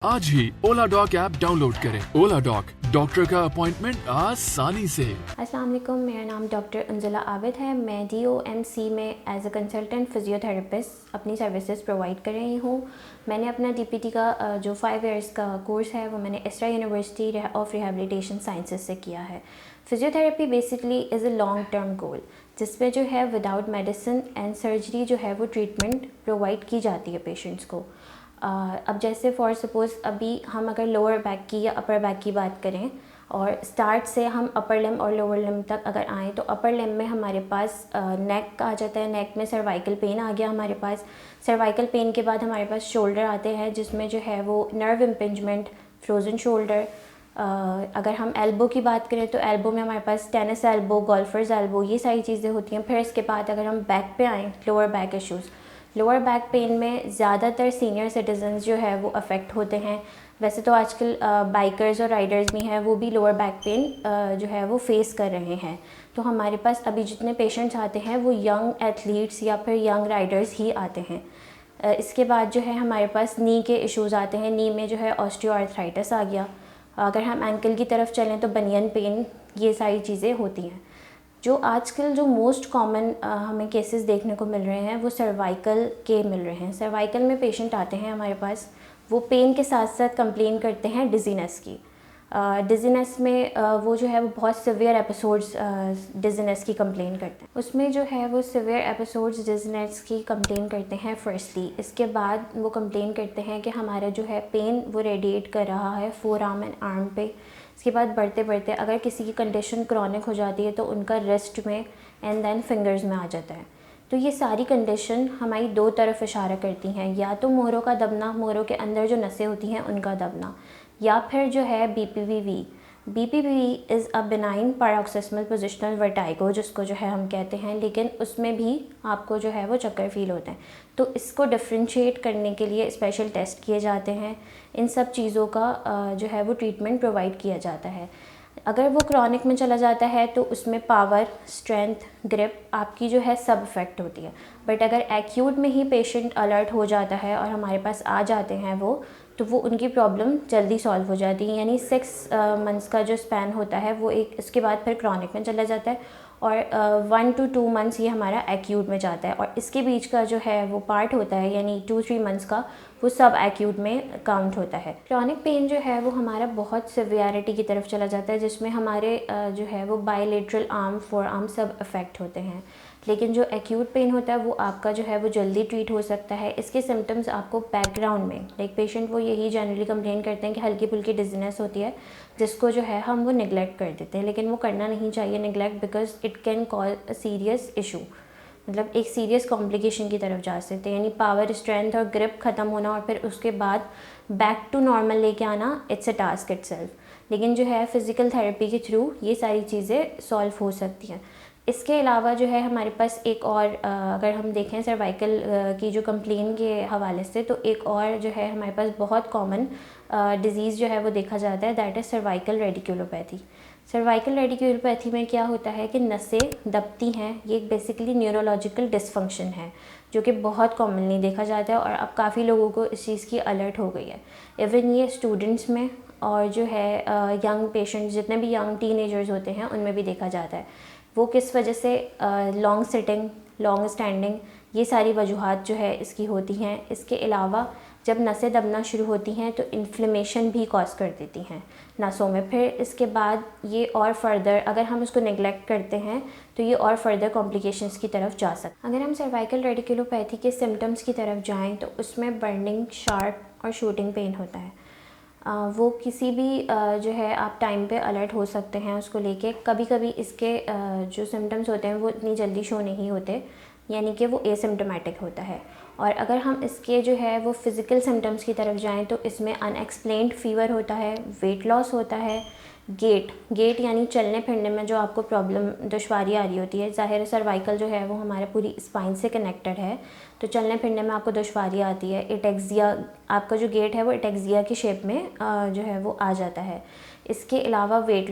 आज ही ओला dock app download करें। ओला dock, doctor का अपॉइंटमेंट आसानी से। अस्सलाम वालेकुम, मेरा नाम डॉक्टर अंजुला आबिद है। मैं DOMC में एज अ कंसल्टेंट फिजियोथेरेपिस्ट अपनी सर्विसेज प्रोवाइड कर रही हूँ। मैंने अपना DPT का जो 5 इयर्स का कोर्स है वो मैंने Astra university of rehabilitation sciences से किया है। Physiotherapy basically is a long term goal जिसमें जो है विदाउट मेडिसिन एंड सर्जरी जो है वो ट्रीटमेंट प्रोवाइड की जाती है पेशेंट्स को। अब जैसे फॉर सपोज़ अभी हम अगर लोअर बैक की या अपर बैक की बात करें और स्टार्ट से हम अपर लिम्ब और लोअर लिम्ब तक अगर आएँ तो अपर लिम्ब में हमारे पास नेक आ जाता है। नेक में सर्वाइकल पेन आ गया हमारे पास। सर्वाइकल पेन के बाद हमारे पास शोल्डर आते हैं जिसमें जो है वो नर्व इम्पिंजमेंट, फ्रोज़न शोल्डर। अगर हम एल्बो की बात करें तो एल्बो में हमारे पास टेनिस एल्बो, गोल्फर्स एल्बो, ये सारी चीज़ें होती हैं। फिर इसके बाद अगर हम बैक पे आएँ, lower back issues, lower back pain में ज़्यादातर सीनियर सिटीजन्स जो है वो अफेक्ट होते हैं। वैसे तो आजकल बाइकर्स और राइडर्स भी हैं, वो भी लोअर बैक पेन जो है वो फेस कर रहे हैं। तो हमारे पास अभी जितने पेशेंट्स आते हैं वो यंग एथलीट्स या फिर यंग राइडर्स ही आते हैं। इसके बाद जो है हमारे पास नी के इश्यूज़ आते हैं। नी में जो है ऑस्टियोआर्थराइटिस आ गया। अगर हम एंकल की तरफ चलें तो बनियन पेन, ये सारी चीज़ें होती हैं। जो आजकल जो मोस्ट कॉमन हमें केसेस देखने को मिल रहे हैं वो सर्वाइकल के मिल रहे हैं। सर्वाइकल में पेशेंट आते हैं हमारे पास, वो पेन के साथ साथ कंप्लेन करते हैं डिजीनेस की। डिजीनेस में वो जो है वो बहुत सिवियर एपिसोड्स डिजीनेस की कंप्लेन करते हैं। उसमें जो है वो सिवियर एपिसोड्स डिजीनेस की कंप्लेन करते हैं फर्स्टली। इसके बाद वो कंप्लेन करते हैं कि हमारा जो है पेन वो रेडिएट कर रहा है फोर आर्म एंड आर्म पे। इसके बाद बढ़ते बढ़ते अगर किसी की कंडीशन क्रॉनिक हो जाती है तो उनका रिस्ट में एंड देन फिंगर्स में आ जाता है। तो ये सारी कंडीशन हमारी दो तरफ इशारा करती हैं, या तो मोरों का दबना, मोरों के अंदर जो नसें होती हैं उनका दबना, या फिर जो है BPPV। BPPV is a benign paroxysmal positional vertigo जिसको जो है हम कहते हैं, लेकिन उसमें भी आपको जो है वो चक्कर फील होते हैं। तो इसको डिफ्रेंशिएट करने के लिए स्पेशल टेस्ट किए जाते हैं। इन सब चीज़ों का जो है वो ट्रीटमेंट प्रोवाइड किया जाता है। अगर वो क्रॉनिक में चला जाता है तो उसमें पावर, स्ट्रेंथ, ग्रिप आपकी जो है सब इफ़ेक्ट होती है। बट अगर एक्यूट में ही पेशेंट अलर्ट हो जाता है और हमारे पास आ जाते हैं वो, तो वो उनकी प्रॉब्लम जल्दी सॉल्व हो जाती है। यानी 6 मंथ्स का जो स्पैन होता है वो एक, इसके बाद फिर क्रॉनिक में चला जाता है और 1 to 2 मंथ्स ये हमारा एक्यूट में जाता है, और इसके बीच का जो है वो पार्ट होता है यानी 2-3 मंथ्स का, वो सब एक्यूट में काउंट होता है। क्रॉनिक पेन जो है वो हमारा बहुत सिवियरिटी की तरफ चला जाता है जिसमें हमारे जो है वो बायलेटरल आर्म, फोर आर्म सब अफेक्ट होते हैं। लेकिन जो एक्यूट पेन होता है वो आपका जो है वो जल्दी ट्रीट हो सकता है। इसके सिम्टम्स आपको बैकग्राउंड में, लाइक पेशेंट वो यही जनरली कंप्लेन करते हैं कि हल्की फुल्की डिजीनेस होती है जिसको जो है हम वो निगलेक्ट कर देते हैं, लेकिन वो करना नहीं चाहिए neglect, because it can cause a serious issue. मतलब एक सीरियस कॉम्प्लिकेशन की तरफ जा सकते हैं, यानी पावर, स्ट्रेंथ और ग्रिप ख़त्म होना और फिर उसके बाद बैक टू नॉर्मल लेके आना, इट्स अ टास्क इटसेल्फ। लेकिन जो है फिज़िकल थेरेपी के थ्रू ये सारी चीज़ें सॉल्व हो सकती हैं। इसके अलावा जो है हमारे पास एक और अगर हम देखें सर्वाइकल की जो कंप्लेन के हवाले से, तो एक और जो है हमारे पास बहुत कॉमन डिज़ीज़ जो है वो देखा जाता है, that is cervical radiculopathy. Cervical radiculopathy में क्या होता है कि नसें दबती हैं। ये एक बेसिकली न्यूरोलॉजिकल डिसफंक्शन है जो कि बहुत कॉमनली देखा जाता है और अब काफ़ी लोगों को इस चीज़ की अलर्ट हो गई है। इवन ये स्टूडेंट्स में और जो है यंग पेशेंट्स, जितने भी यंग टीनेजर्स होते हैं उनमें भी देखा जाता है। वो किस वजह से, लॉन्ग सिटिंग, लॉन्ग स्टैंडिंग, ये सारी वजूहात जो है इसकी होती हैं। इसके अलावा जब नसें दबना शुरू होती हैं तो इन्फ्लेमेशन भी कॉज कर देती हैं नसों में। फिर इसके बाद ये और फर्दर अगर हम इसको नेगलेक्ट करते हैं तो ये और फर्दर कॉम्प्लिकेशंस की तरफ जा सकते हैं। अगर हम सर्वाइकल रेडिकुलोपैथी के सिम्टम्स की तरफ जाएं तो उसमें बर्निंग, शार्प और शूटिंग पेन होता है। वो किसी भी जो है आप टाइम पे अलर्ट हो सकते हैं उसको लेके। कभी कभी इसके जो सिम्टम्स होते हैं वो इतनी जल्दी शो नहीं होते, यानी कि वो एसिम्टोमेटिक होता है। और अगर हम इसके जो है वो फ़िज़िकल सिम्टम्स की तरफ जाएं तो इसमें अनएक्सप्लेन्ड फ़ीवर होता है, वेट लॉस होता है, गेट यानी चलने फिरने में जो आपको प्रॉब्लम, दुश्वारी आ रही होती है। ज़ाहिर सर्वाइकल जो है वो हमारे पूरी स्पाइन से कनेक्टेड है, तो चलने फिरने में आपको दुश्वारी आती है। एटेक्सिया, आपका जो गेट है वो एटेक्सिया की शेप में जो है वो आ जाता है। इसके अलावा वेट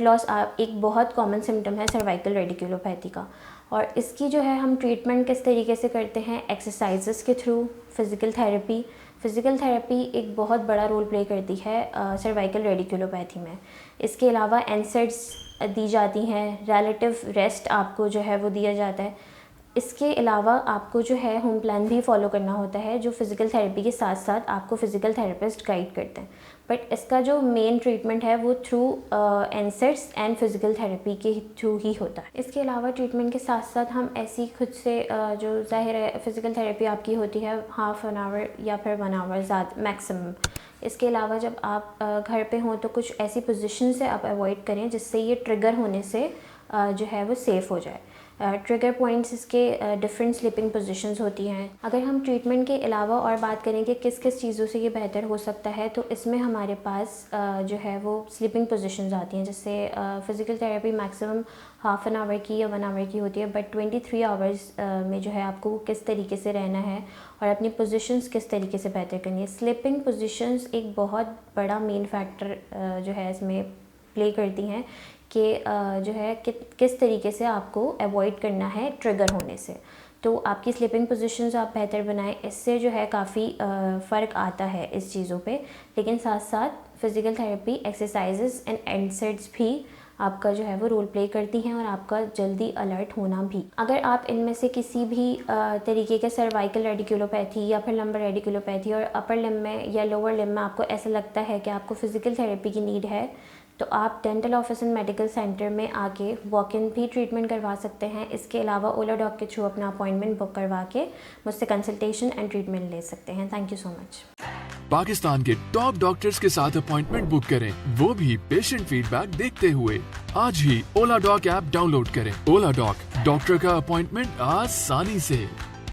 लॉस एक बहुत कॉमन सिम्टम है सर्वाइकल रेडिकुलोपैथी का। और इसकी जो है हम ट्रीटमेंट किस तरीके से करते हैं, एक्सरसाइजेस के through, physical therapy, physical therapy एक बहुत बड़ा रोल प्ले करती है सर्वाइकल रेडिकुलोपैथी में। इसके अलावा एनसेड्स दी जाती हैं, रिलेटिव रेस्ट आपको जो है वो दिया जाता है। इसके अलावा आपको जो है होम प्लान भी फॉलो करना होता है, जो फ़िज़िकल थेरेपी के साथ साथ आपको फ़िज़िकल थेरेपिस्ट गाइड करते हैं। बट इसका जो मेन ट्रीटमेंट है वो through NSAIDs and physical therapy के थ्रू ही होता है। इसके अलावा ट्रीटमेंट के साथ साथ हम ऐसी खुद से जो ज़ाहिर है फ़िज़िकल थेरेपी आपकी होती है हाफ़ एन आवर या फिर 1 आवर ज़्यादा मैक्सिमम। इसके अलावा जब आप घर पे हों तो कुछ ऐसी पोजीशन से आप अवॉइड करें जिससे ये ट्रिगर होने से जो है वो सेफ़ हो जाए। ट्रिगर पॉइंट्स इसके डिफरेंट स्लीपिंग पोजीशंस होती हैं। अगर हम ट्रीटमेंट के अलावा और बात करें कि किस किस चीज़ों से ये बेहतर हो सकता है, तो इसमें हमारे पास जो है वो स्लीपिंग पोजीशंस आती हैं, जैसे physical therapy maximum half an hour की या 1 आवर की होती है, बट 23 आवर्स में जो है आपको किस तरीके से रहना है और अपनी पोजीशंस किस तरीके से बेहतर करनी है। स्लीपिंग पोजीशंस एक बहुत बड़ा मेन फैक्टर जो है इसमें प्ले करती हैं कि जो है किस तरीके से आपको अवॉइड करना है ट्रिगर होने से। तो आपकी स्लीपिंग पोजीशंस आप बेहतर बनाएं, इससे जो है काफ़ी फ़र्क आता है इस चीज़ों पे। लेकिन साथ साथ physical therapy, exercises and NSAIDs भी आपका जो है वो रोल प्ले करती हैं और आपका जल्दी अलर्ट होना भी। अगर आप इनमें से किसी भी तरीके के सर्वाइकल रेडिकुलोपैथी या फिर लंबर रेडिकुलोपैथी और अपर लिम्ब में या लोअर लिम्ब में आपको ऐसा लगता है कि आपको फ़िज़िकल थेरेपी की नीड है, तो आप dental office and medical centre में आके वॉक इन भी ट्रीटमेंट करवा सकते हैं। इसके अलावा ओला डॉक के थ्रू अपना अपॉइंटमेंट बुक करवा के मुझसे कंसल्टेशन एंड ट्रीटमेंट ले सकते हैं। Thank you so much. Pakistan के टॉप डॉक्टर्स के साथ अपॉइंटमेंट बुक करें, वो भी पेशेंट फीडबैक देखते हुए। आज ही ओला डॉक ऐप डाउनलोड करें। ओला डॉक, डॉक्टर का अपॉइंटमेंट आसानी से।